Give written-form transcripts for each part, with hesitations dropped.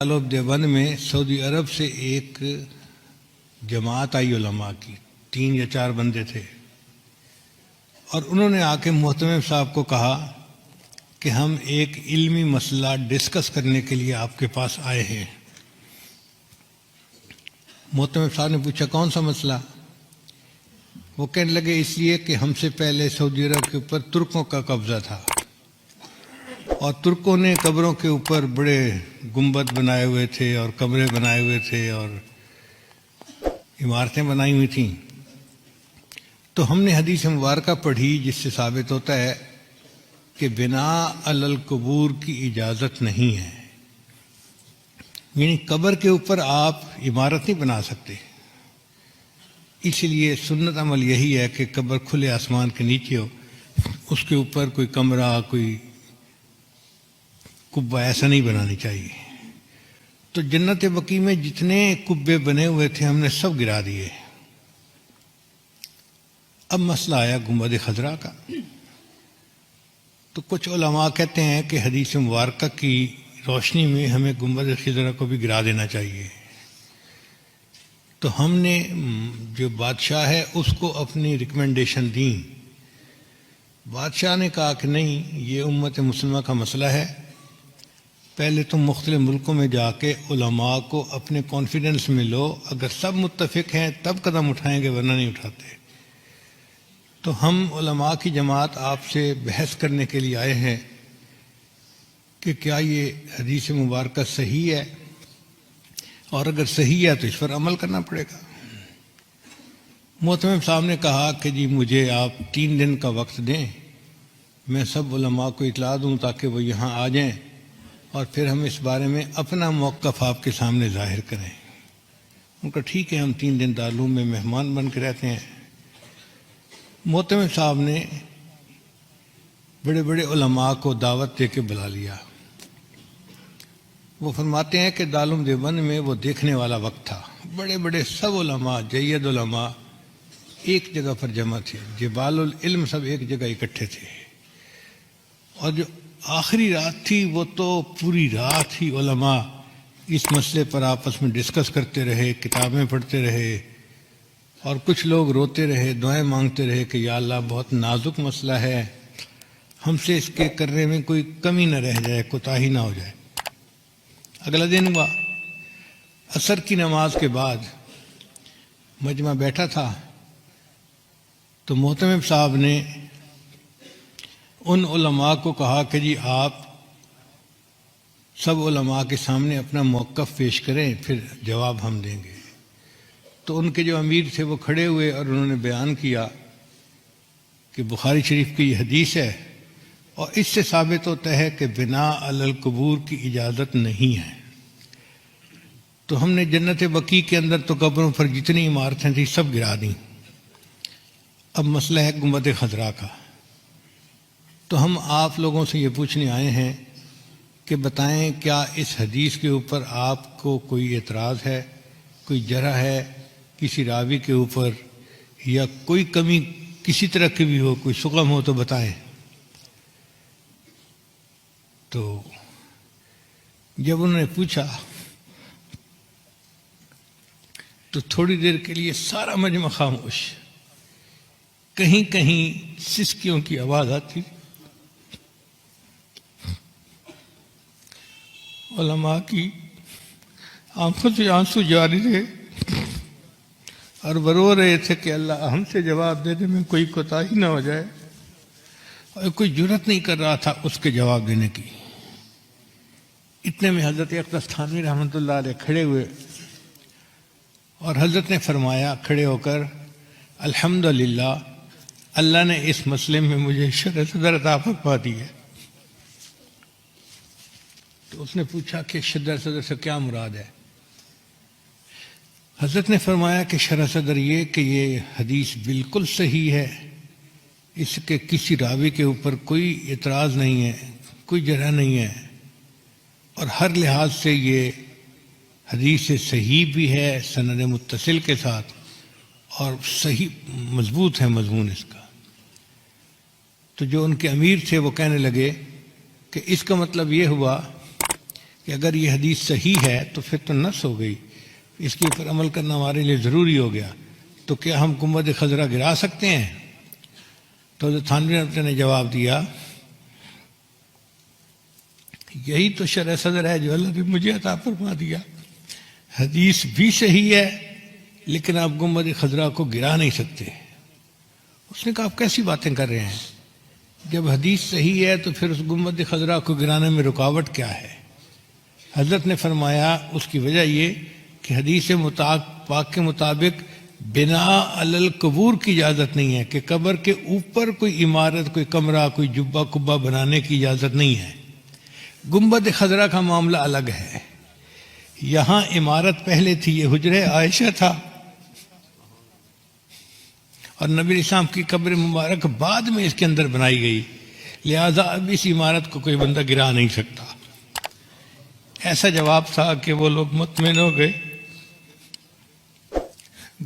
دیوبند میں سعودی عرب سے ایک جماعت آئی علماء کی، 3 یا 4 بندے تھے، اور انہوں نے آ کے محتمم صاحب کو کہا کہ ہم ایک علمی مسئلہ ڈسکس کرنے کے لیے آپ کے پاس آئے ہیں۔ محتمم صاحب نے پوچھا کون سا مسئلہ؟ وہ کہنے لگے اس لیے کہ ہم سے پہلے سعودی عرب کے اوپر ترکوں کا قبضہ تھا، اور ترکوں نے قبروں کے اوپر بڑے گنبد بنائے ہوئے تھے اور کمرے بنائے ہوئے تھے اور عمارتیں بنائی ہوئی تھیں۔ تو ہم نے حدیث مبارکہ پڑھی جس سے ثابت ہوتا ہے کہ بناء علی القبور کی اجازت نہیں ہے، یعنی قبر کے اوپر آپ عمارت نہیں بنا سکتے۔ اس لیے سنت عمل یہی ہے کہ قبر کھلے آسمان کے نیچے ہو، اس کے اوپر کوئی کمرہ، کوئی قبہ ایسا نہیں بنانی چاہیے۔ تو جنت بقیع میں جتنے قبے بنے ہوئے تھے ہم نے سب گرا دیے۔ اب مسئلہ آیا گنبد خضرا کا۔ تو کچھ علماء کہتے ہیں کہ حدیث مبارکہ کی روشنی میں ہمیں گنبد خضرا کو بھی گرا دینا چاہیے۔ تو ہم نے جو بادشاہ ہے اس کو اپنی ریکمنڈیشن دیں۔ بادشاہ نے کہا کہ نہیں، یہ امت مسلمہ کا مسئلہ ہے، پہلے تم مختلف ملکوں میں جا کے علماء کو اپنے کانفیڈنس میں لو، اگر سب متفق ہیں تب قدم اٹھائیں گے، ورنہ نہیں اٹھاتے۔ تو ہم علماء کی جماعت آپ سے بحث کرنے کے لیے آئے ہیں کہ کیا یہ حدیث مبارکہ صحیح ہے، اور اگر صحیح ہے تو اس پر عمل کرنا پڑے گا۔ محتمم صاحب نے کہا کہ جی مجھے آپ 3 دن کا وقت دیں، میں سب علماء کو اطلاع دوں تاکہ وہ یہاں آ جائیں، اور پھر ہم اس بارے میں اپنا موقف آپ کے سامنے ظاہر کریں۔ ان کا ٹھیک ہے، ہم 3 دن دارالعلوم میں مہمان بن کے رہتے ہیں۔ محتمم صاحب نے بڑے بڑے علماء کو دعوت دے کے بلا لیا۔ وہ فرماتے ہیں کہ دارالعلوم دیوبند میں وہ دیکھنے والا وقت تھا، بڑے بڑے سب علماء، جید علماء ایک جگہ پر جمع تھے، جبال العلم سب ایک جگہ اکٹھے تھے۔ اور جو آخری رات تھی وہ تو پوری رات ہی علماء اس مسئلے پر آپس میں ڈسکس کرتے رہے، کتابیں پڑھتے رہے، اور کچھ لوگ روتے رہے، دعائیں مانگتے رہے کہ یا اللہ بہت نازک مسئلہ ہے، ہم سے اس کے کرنے میں کوئی کمی نہ رہ جائے، کوتاہی نہ ہو جائے۔ اگلا دن ہوا، عصر کی نماز کے بعد مجمع بیٹھا تھا، تو محتمم صاحب نے ان علماء کو کہا کہ جی آپ سب علماء کے سامنے اپنا موقف پیش کریں، پھر جواب ہم دیں گے۔ تو ان کے جو امیر تھے وہ کھڑے ہوئے اور انہوں نے بیان کیا کہ بخاری شریف کی یہ حدیث ہے، اور اس سے ثابت ہوتا ہے کہ بناء علی القبور کی اجازت نہیں ہے۔ تو ہم نے جنت بقیع کے اندر تو قبروں پر جتنی عمارتیں تھیں سب گرا دیں۔ اب مسئلہ ہے گنبد خضرا کا۔ تو ہم آپ لوگوں سے یہ پوچھنے آئے ہیں کہ بتائیں کیا اس حدیث کے اوپر آپ کو کوئی اعتراض ہے، کوئی جرح ہے کسی راوی کے اوپر، یا کوئی کمی کسی طرح کی بھی ہو، کوئی شغم ہو تو بتائیں۔ تو جب انہوں نے پوچھا تو تھوڑی دیر کے لیے سارا مجمع خاموش، کہیں کہیں سسکیوں کی آواز آتی، علماء کی آنکھوں سے آنسو جاری تھے، اور وہ رو رہے تھے کہ اللہ ہم سے جواب دینے میں کوئی کوتاہی نہ ہو جائے، اور کوئی جرات نہیں کر رہا تھا اس کے جواب دینے کی۔ اتنے میں حضرت اقدس تھانوی رحمۃ اللہ علیہ کھڑے ہوئے، اور حضرت نے فرمایا کھڑے ہو کر، الحمدللہ اللہ نے اس مسئلے میں مجھے شرح صدر عطا فرما دی ہے۔ تو اس نے پوچھا کہ شرح صدر سے کیا مراد ہے؟ حضرت نے فرمایا کہ شرح صدر یہ کہ یہ حدیث بالکل صحیح ہے، اس کے کسی راوی کے اوپر کوئی اعتراض نہیں ہے، کوئی جرح نہیں ہے، اور ہر لحاظ سے یہ حدیث صحیح بھی ہے سند متصل کے ساتھ، اور صحیح مضبوط ہے مضمون اس کا۔ تو جو ان کے امیر تھے وہ کہنے لگے کہ اس کا مطلب یہ ہوا کہ اگر یہ حدیث صحیح ہے تو پھر تو نص ہو گئی، اس کے اوپر عمل کرنا ہمارے لیے ضروری ہو گیا، تو کیا ہم گنبد خضرا گرا سکتے ہیں؟ تو حضرت تھانوی نے جواب دیا، یہی تو شرح صدر ہے جو اللہ نے مجھے عطا فرما دیا، حدیث بھی صحیح ہے لیکن آپ گنبد خضرا کو گرا نہیں سکتے۔ اس نے کہا آپ کیسی باتیں کر رہے ہیں، جب حدیث صحیح ہے تو پھر اس گنبد خضرا کو گرانے میں رکاوٹ کیا ہے؟ حضرت نے فرمایا اس کی وجہ یہ کہ حدیث پاک کے مطابق بنا علی القبور کی اجازت نہیں ہے، کہ قبر کے اوپر کوئی عمارت، کوئی کمرہ، کوئی جبہ کبہ بنانے کی اجازت نہیں ہے۔ گنبد خضرا کا معاملہ الگ ہے، یہاں عمارت پہلے تھی، یہ حجرہ عائشہ تھا، اور نبی علیہ السلام کی قبر مبارک بعد میں اس کے اندر بنائی گئی، لہذا اب اس عمارت کو کوئی بندہ گرا نہیں سکتا۔ ایسا جواب تھا کہ وہ لوگ مطمئن ہو گئے۔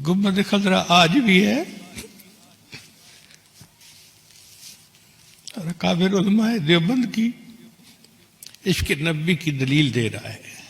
گنبد خضرا آج بھی ہے، اور اکابر علماء دیوبند کی عشق نبی کی دلیل دے رہا ہے۔